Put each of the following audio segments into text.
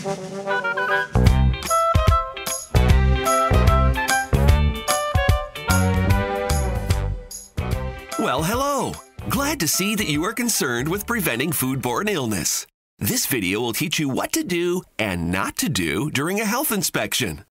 Well, hello! Glad to see that you are concerned with preventing foodborne illness. This video will teach you what to do and not to do during a health inspection.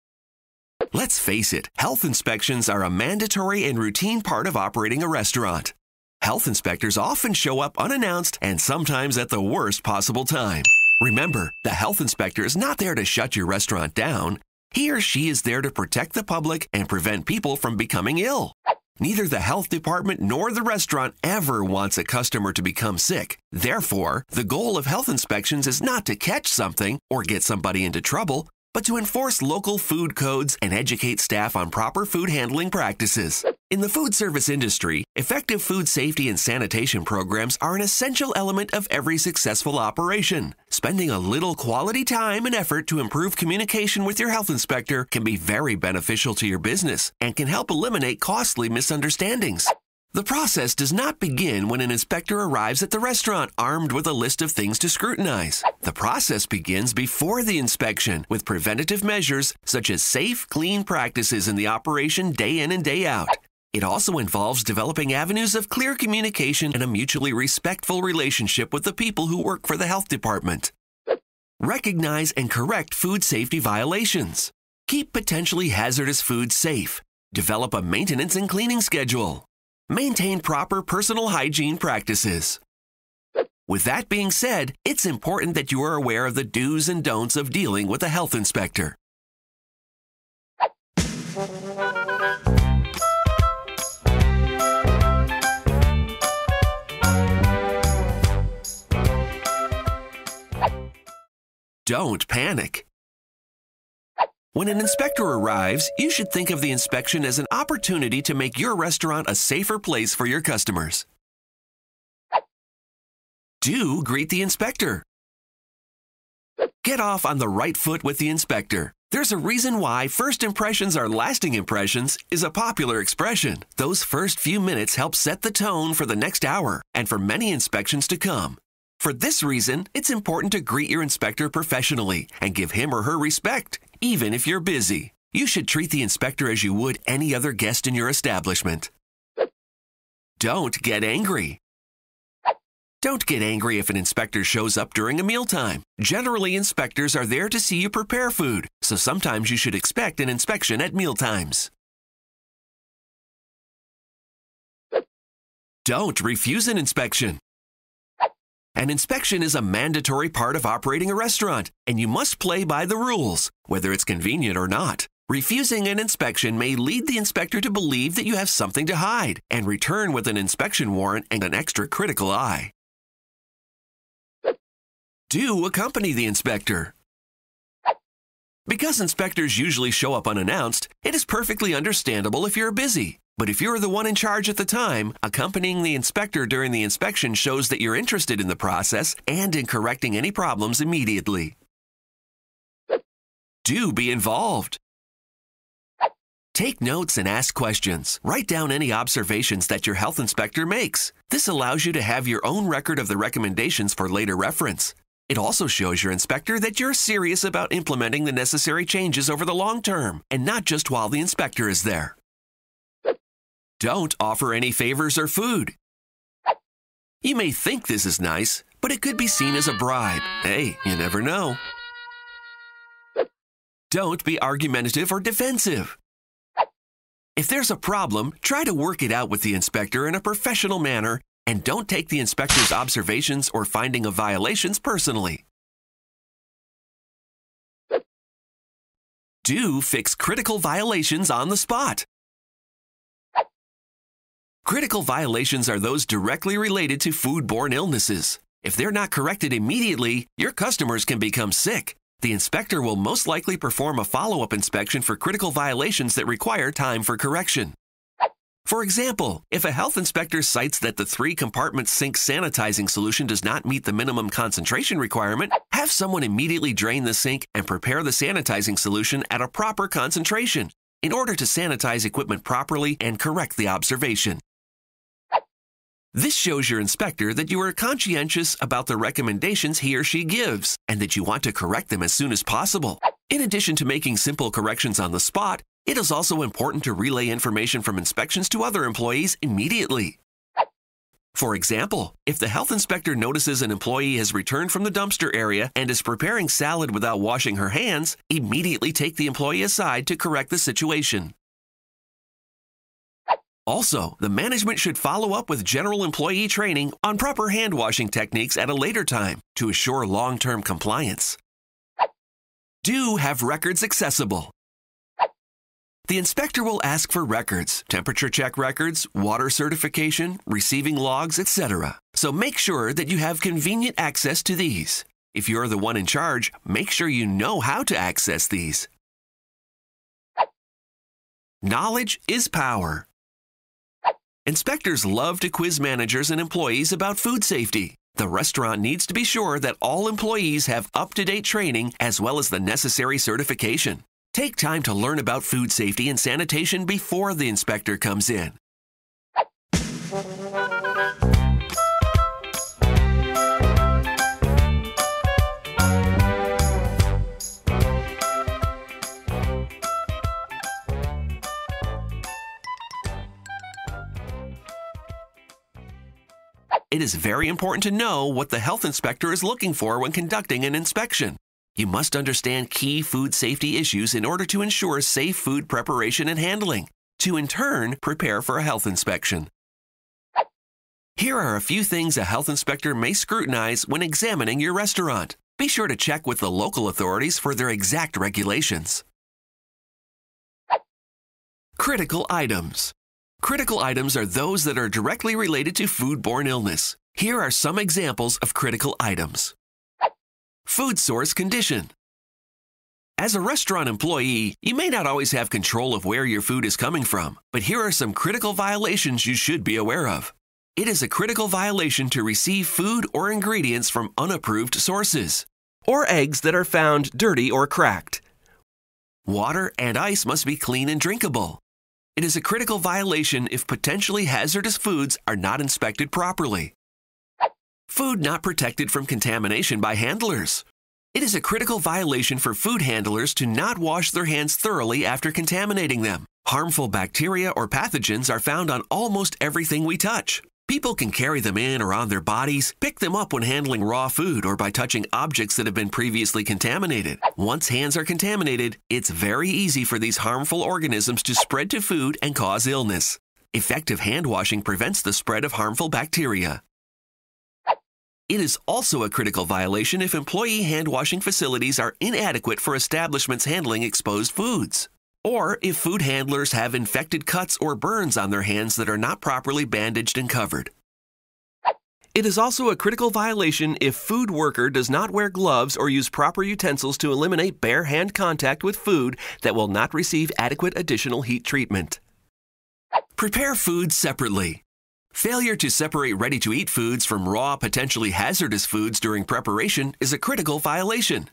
Let's face it, health inspections are a mandatory and routine part of operating a restaurant. Health inspectors often show up unannounced and sometimes at the worst possible time. Remember, the health inspector is not there to shut your restaurant down. He or she is there to protect the public and prevent people from becoming ill. Neither the health department nor the restaurant ever wants a customer to become sick. Therefore, the goal of health inspections is not to catch something or get somebody into trouble, but to enforce local food codes and educate staff on proper food handling practices. In the food service industry, effective food safety and sanitation programs are an essential element of every successful operation. Spending a little quality time and effort to improve communication with your health inspector can be very beneficial to your business and can help eliminate costly misunderstandings. The process does not begin when an inspector arrives at the restaurant armed with a list of things to scrutinize. The process begins before the inspection with preventative measures such as safe, clean practices in the operation day in and day out. It also involves developing avenues of clear communication and a mutually respectful relationship with the people who work for the health department. Recognize and correct food safety violations. Keep potentially hazardous foods safe. Develop a maintenance and cleaning schedule. Maintain proper personal hygiene practices. With that being said, it's important that you are aware of the do's and don'ts of dealing with a health inspector. Don't panic. When an inspector arrives, you should think of the inspection as an opportunity to make your restaurant a safer place for your customers. Do greet the inspector. Get off on the right foot with the inspector. There's a reason why first impressions are lasting impressions is a popular expression. Those first few minutes help set the tone for the next hour and for many inspections to come. For this reason, it's important to greet your inspector professionally and give him or her respect, even if you're busy. You should treat the inspector as you would any other guest in your establishment. Don't get angry. Don't get angry if an inspector shows up during a mealtime. Generally, inspectors are there to see you prepare food, so sometimes you should expect an inspection at mealtimes. Don't refuse an inspection. An inspection is a mandatory part of operating a restaurant, and you must play by the rules, whether it's convenient or not. Refusing an inspection may lead the inspector to believe that you have something to hide and return with an inspection warrant and an extra critical eye. Do accompany the inspector. Because inspectors usually show up unannounced, it is perfectly understandable if you're busy. But if you're the one in charge at the time, accompanying the inspector during the inspection shows that you're interested in the process and in correcting any problems immediately. Do be involved. Take notes and ask questions. Write down any observations that your health inspector makes. This allows you to have your own record of the recommendations for later reference. It also shows your inspector that you're serious about implementing the necessary changes over the long term, and not just while the inspector is there. Don't offer any favors or food. You may think this is nice, but it could be seen as a bribe. Hey, you never know. Don't be argumentative or defensive. If there's a problem, try to work it out with the inspector in a professional manner, and don't take the inspector's observations or finding of violations personally. Do fix critical violations on the spot. Critical violations are those directly related to foodborne illnesses. If they're not corrected immediately, your customers can become sick. The inspector will most likely perform a follow-up inspection for critical violations that require time for correction. For example, if a health inspector cites that the 3-compartment sink sanitizing solution does not meet the minimum concentration requirement, have someone immediately drain the sink and prepare the sanitizing solution at a proper concentration in order to sanitize equipment properly and correct the observation. This shows your inspector that you are conscientious about the recommendations he or she gives and that you want to correct them as soon as possible. In addition to making simple corrections on the spot, it is also important to relay information from inspections to other employees immediately. For example, if the health inspector notices an employee has returned from the dumpster area and is preparing salad without washing her hands, immediately take the employee aside to correct the situation. Also, the management should follow up with general employee training on proper hand washing techniques at a later time to assure long-term compliance. Do have records accessible. The inspector will ask for records, temperature check records, water certification, receiving logs, etc. So make sure that you have convenient access to these. If you're the one in charge, make sure you know how to access these. Knowledge is power. Inspectors love to quiz managers and employees about food safety. The restaurant needs to be sure that all employees have up-to-date training as well as the necessary certification. Take time to learn about food safety and sanitation before the inspector comes in. It is very important to know what the health inspector is looking for when conducting an inspection. You must understand key food safety issues in order to ensure safe food preparation and handling, to in turn prepare for a health inspection. Here are a few things a health inspector may scrutinize when examining your restaurant. Be sure to check with the local authorities for their exact regulations. Critical items. Critical items are those that are directly related to foodborne illness. Here are some examples of critical items. Food source condition. As a restaurant employee, you may not always have control of where your food is coming from, but here are some critical violations you should be aware of. It is a critical violation to receive food or ingredients from unapproved sources, or eggs that are found dirty or cracked. Water and ice must be clean and drinkable. It is a critical violation if potentially hazardous foods are not inspected properly. Food not protected from contamination by handlers. It is a critical violation for food handlers to not wash their hands thoroughly after contaminating them. Harmful bacteria or pathogens are found on almost everything we touch. People can carry them in or on their bodies, pick them up when handling raw food or by touching objects that have been previously contaminated. Once hands are contaminated, it's very easy for these harmful organisms to spread to food and cause illness. Effective hand washing prevents the spread of harmful bacteria. It is also a critical violation if employee hand washing facilities are inadequate for establishments handling exposed foods, or if food handlers have infected cuts or burns on their hands that are not properly bandaged and covered. It is also a critical violation if food worker does not wear gloves or use proper utensils to eliminate bare hand contact with food that will not receive adequate additional heat treatment. Prepare foods separately. Failure to separate ready-to-eat foods from raw, potentially hazardous foods during preparation is a critical violation.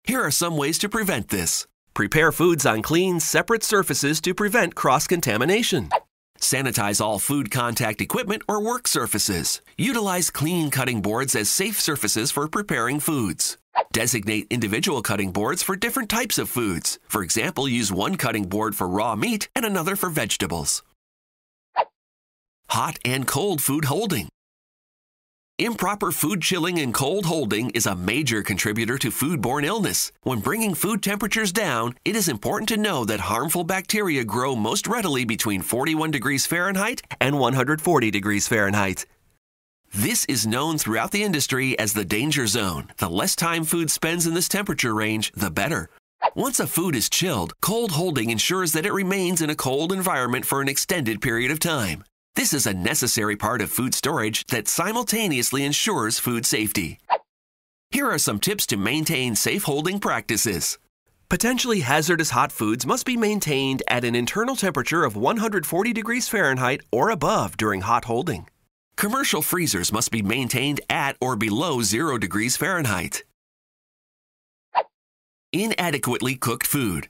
Here are some ways to prevent this. Prepare foods on clean, separate surfaces to prevent cross-contamination. Sanitize all food contact equipment or work surfaces. Utilize clean cutting boards as safe surfaces for preparing foods. Designate individual cutting boards for different types of foods. For example, use one cutting board for raw meat and another for vegetables. Hot and cold food holding. Improper food chilling and cold holding is a major contributor to foodborne illness. When bringing food temperatures down, it is important to know that harmful bacteria grow most readily between 41 degrees Fahrenheit and 140 degrees Fahrenheit. This is known throughout the industry as the danger zone. The less time food spends in this temperature range, the better. Once a food is chilled, cold holding ensures that it remains in a cold environment for an extended period of time. This is a necessary part of food storage that simultaneously ensures food safety. Here are some tips to maintain safe holding practices. Potentially hazardous hot foods must be maintained at an internal temperature of 140 degrees Fahrenheit or above during hot holding. Commercial freezers must be maintained at or below 0 degrees Fahrenheit. Inadequately cooked food.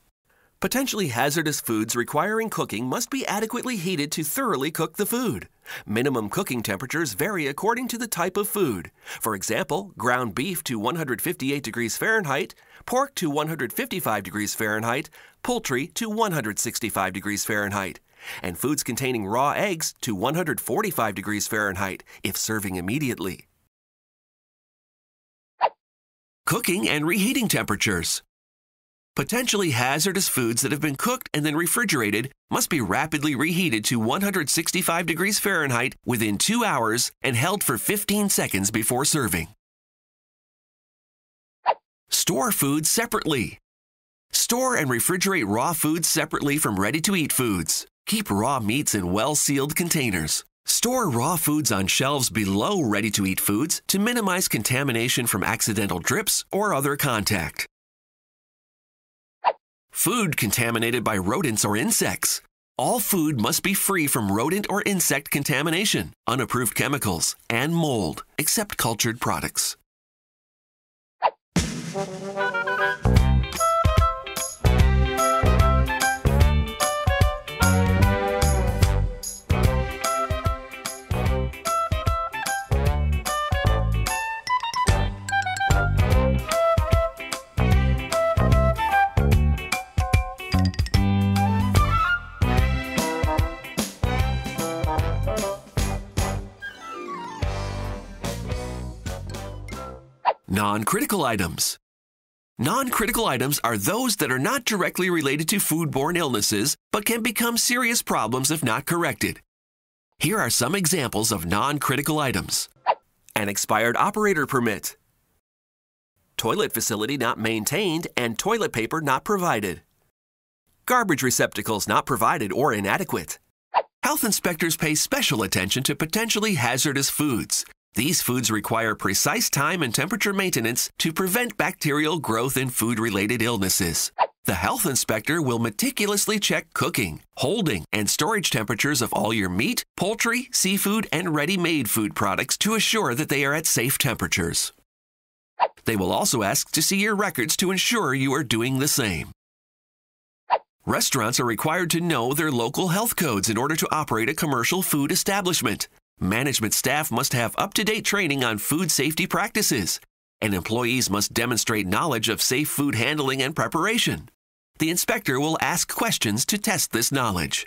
Potentially hazardous foods requiring cooking must be adequately heated to thoroughly cook the food. Minimum cooking temperatures vary according to the type of food. For example, ground beef to 158 degrees Fahrenheit, pork to 155 degrees Fahrenheit, poultry to 165 degrees Fahrenheit, and foods containing raw eggs to 145 degrees Fahrenheit if serving immediately. Cooking and reheating temperatures. Potentially hazardous foods that have been cooked and then refrigerated must be rapidly reheated to 165 degrees Fahrenheit within 2 hours and held for 15 seconds before serving. Store foods separately. Store and refrigerate raw foods separately from ready-to-eat foods. Keep raw meats in well-sealed containers. Store raw foods on shelves below ready-to-eat foods to minimize contamination from accidental drips or other contact. Food contaminated by rodents or insects. All food must be free from rodent or insect contamination, unapproved chemicals, and mold, except cultured products. Non-critical items. Non-critical items are those that are not directly related to foodborne illnesses, but can become serious problems if not corrected. Here are some examples of non-critical items. An expired operator permit. Toilet facility not maintained and toilet paper not provided. Garbage receptacles not provided or inadequate. Health inspectors pay special attention to potentially hazardous foods. These foods require precise time and temperature maintenance to prevent bacterial growth in food-related illnesses. The health inspector will meticulously check cooking, holding, and storage temperatures of all your meat, poultry, seafood, and ready-made food products to assure that they are at safe temperatures. They will also ask to see your records to ensure you are doing the same. Restaurants are required to know their local health codes in order to operate a commercial food establishment. Management staff must have up-to-date training on food safety practices, and employees must demonstrate knowledge of safe food handling and preparation. The inspector will ask questions to test this knowledge.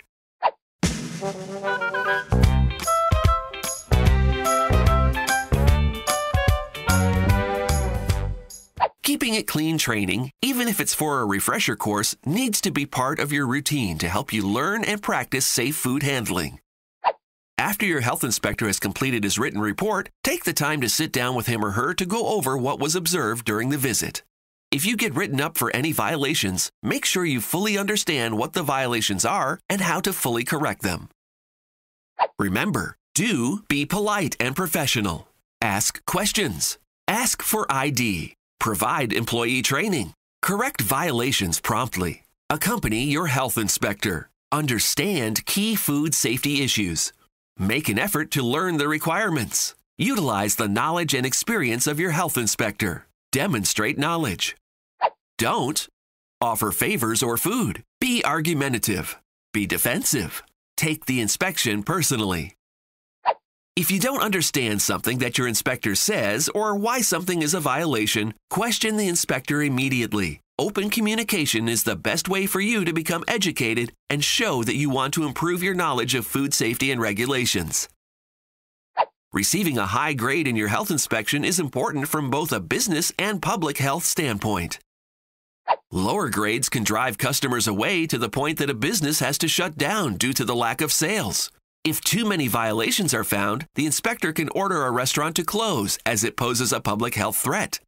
Keeping it clean training, even if it's for a refresher course, needs to be part of your routine to help you learn and practice safe food handling. After your health inspector has completed his written report, take the time to sit down with him or her to go over what was observed during the visit. If you get written up for any violations, make sure you fully understand what the violations are and how to fully correct them. Remember, do be polite and professional. Ask questions. Ask for ID. Provide employee training. Correct violations promptly. Accompany your health inspector. Understand key food safety issues. Make an effort to learn the requirements. Utilize the knowledge and experience of your health inspector. Demonstrate knowledge. Don't offer favors or food. Be argumentative. Be defensive. Take the inspection personally. If you don't understand something that your inspector says or why something is a violation, question the inspector immediately. Open communication is the best way for you to become educated and show that you want to improve your knowledge of food safety and regulations. Receiving a high grade in your health inspection is important from both a business and public health standpoint. Lower grades can drive customers away to the point that a business has to shut down due to the lack of sales. If too many violations are found, the inspector can order a restaurant to close as it poses a public health threat.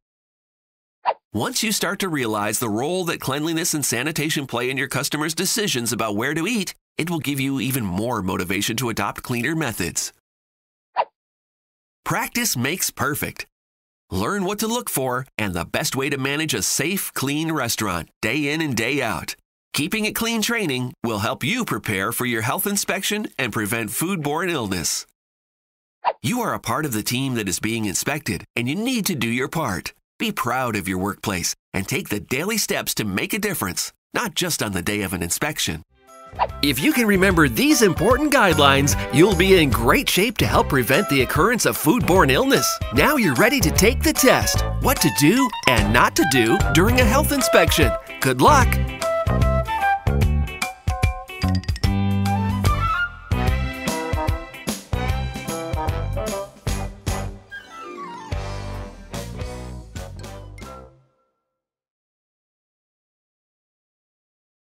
Once you start to realize the role that cleanliness and sanitation play in your customers' decisions about where to eat, it will give you even more motivation to adopt cleaner methods. Practice makes perfect. Learn what to look for and the best way to manage a safe, clean restaurant day in and day out. Keeping it clean training will help you prepare for your health inspection and prevent foodborne illness. You are a part of the team that is being inspected, and you need to do your part. Be proud of your workplace and take the daily steps to make a difference. not just on the day of an inspection. If you can remember these important guidelines, you'll be in great shape to help prevent the occurrence of foodborne illness. Now you're ready to take the test. What to do and not to do during a health inspection. Good luck!